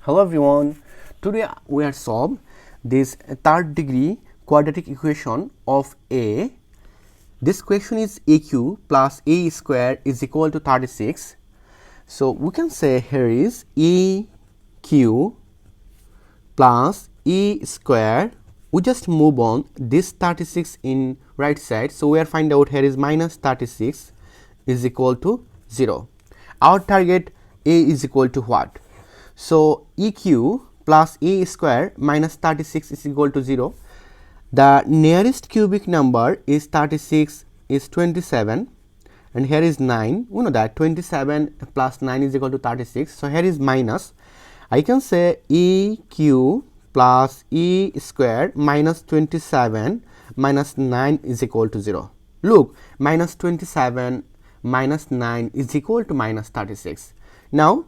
Hello everyone, today we are solve this third degree quadratic equation of a. This question is aq plus a square is equal to 36. So we can say here is eq plus e square. We just move on this 36 in right side, so we are find out here is minus 36 is equal to 0. Our target a is equal to what? So eq plus a square minus 36 is equal to 0. The nearest cubic number is 36 is 27, and here is 9. We know that 27 plus 9 is equal to 36. So here is minus. I can say eq plus e square minus 27 minus 9 is equal to 0. Look, minus 27 minus 9 is equal to minus 36. Now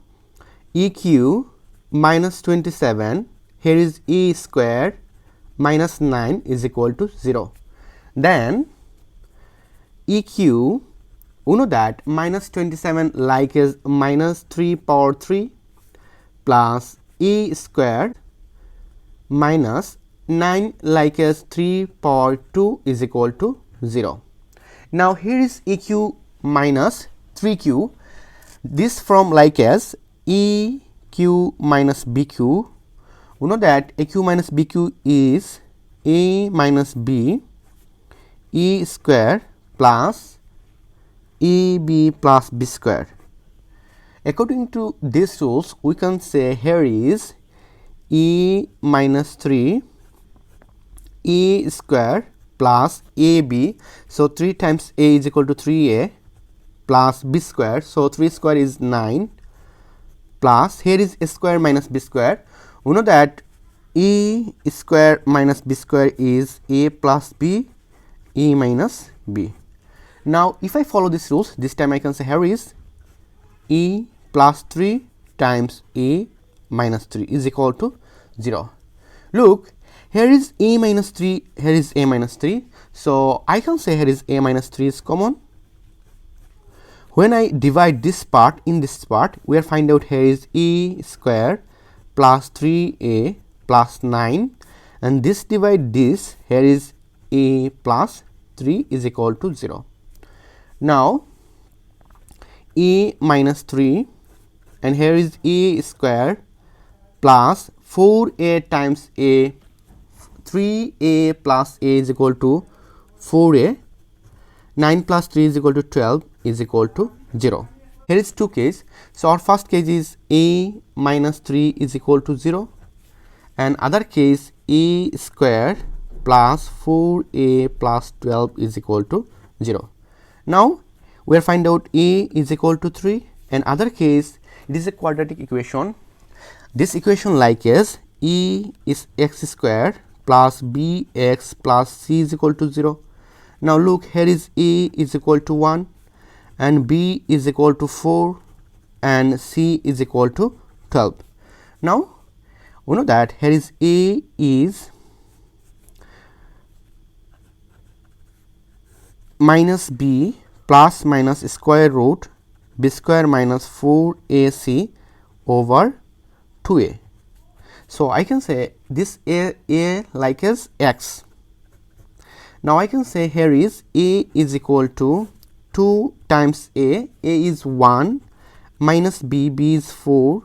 eq minus 27, here is e square minus 9 is equal to 0. Then eq, we know that minus 27 like is minus 3 power 3 plus e square minus 9 like as 3 power 2 is equal to 0. Now here is eq minus 3q. This from like as eq minus bq. We know that aq minus bq is a minus b e square plus eb plus b square. According to these rules, we can say here is e minus 3 e square plus ab. So 3 times a is equal to 3a plus b square. So 3 square is 9 plus here is a square minus b square. We know that e square minus b square is a plus b e minus b. Now if I follow these rules, this time I can say here is e plus 3 times a minus 3 is equal to 0. Look, here is a minus 3, here is a minus 3. So I can say here is a minus 3 is common. When I divide this part in this part, we are find out here is e square plus 3a plus 9, and this divide this, here is a plus 3 is equal to 0. Now a minus 3, and here is a square plus 4a times a, 3a plus a is equal to 4a, 9 plus 3 is equal to 12 is equal to 0. Here is two case. So our first case is a minus 3 is equal to 0, and other case a square plus 4a plus 12 is equal to 0. Now we are find out a is equal to 3, and other case it is a quadratic equation. This equation like as e is x square plus bx plus c is equal to 0. Now look, here is a is equal to 1 and b is equal to 4 and c is equal to 12. Now we know that here is a is minus b plus minus square root b square minus 4ac over 2a. So I can say this a like as x. Now I can say here is a is equal to 2 times a is 1 minus b is 4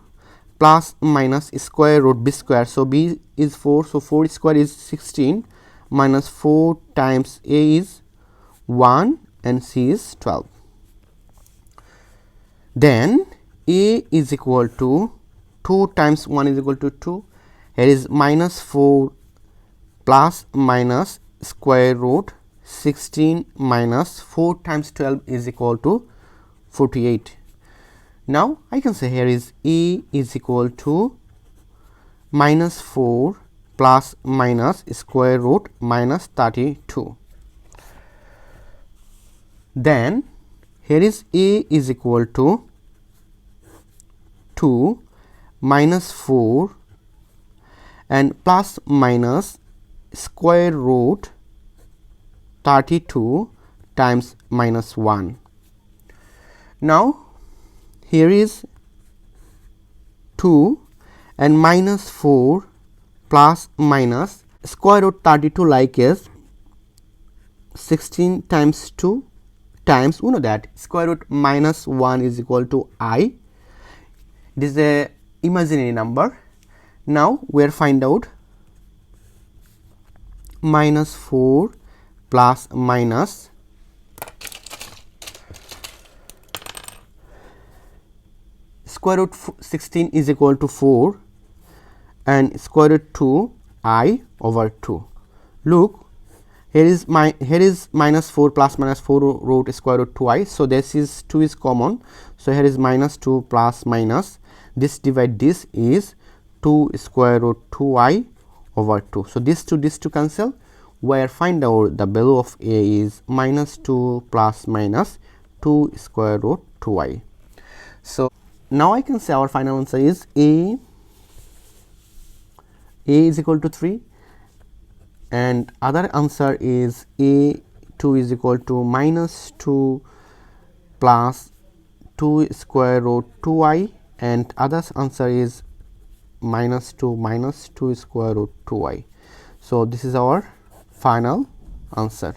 plus minus square root b square. So b is 4, so 4 square is 16 minus 4 times a is 1 and c is 12. Then a is equal to 2 times 1 is equal to 2. Here is minus 4 plus minus square root 16 minus 4 times 12 is equal to 48. Now I can say here is a is equal to minus 4 plus minus square root minus 32. Then here is a is equal to 2 minus 4 and plus minus square root 32 times minus 1. Now here is 2 and minus 4 plus minus square root 32 like is 16 times 2 times, we know that square root minus 1 is equal to I. It is a imaginary number. Now we are find out minus 4 plus minus square root 16 is equal to 4 and square root 2 I over 2. Look, here is minus 4 plus minus 4 root square root 2I. So this is 2 is common. So here is minus 2 plus minus this divide this is 2 square root 2I over 2. So this to cancel. Where find out the value of A is minus 2 plus minus 2 square root 2I. So now I can say our final answer is A is equal to 3 and other answer is A2 is equal to minus 2 plus 2 square root 2I and other answer is minus 2 square root 2I. So this is our final answer.